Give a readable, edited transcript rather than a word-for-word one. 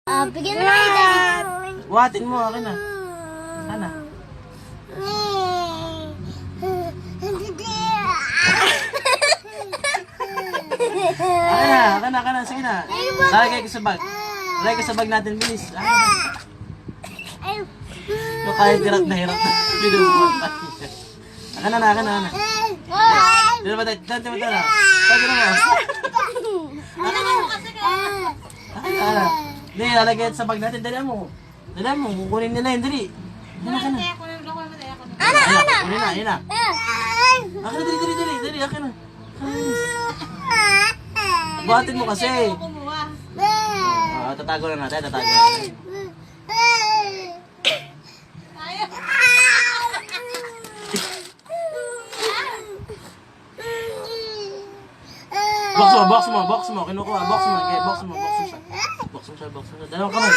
Bigyan mo na kayo, Daddy. Buhatin mo, akin na. Sana. Akin na. Sige na. Lalagay ko sa bag. Lalagay ko sa bag natin, bilis. Akin na. No, kahit hirap na. Binubuhat pa. Akin na. Dito ba tayo? Dito mo. Akin na. Hindi, lalagay sa bag natin. Dali mo. Kukunin nila yun. Dali. Akin na. Akin na. Dali. Akin na. Buhatin mo kasi. Tatago na natin. Box mo. Kinukuha. Box mo siya. Dalawang kamay.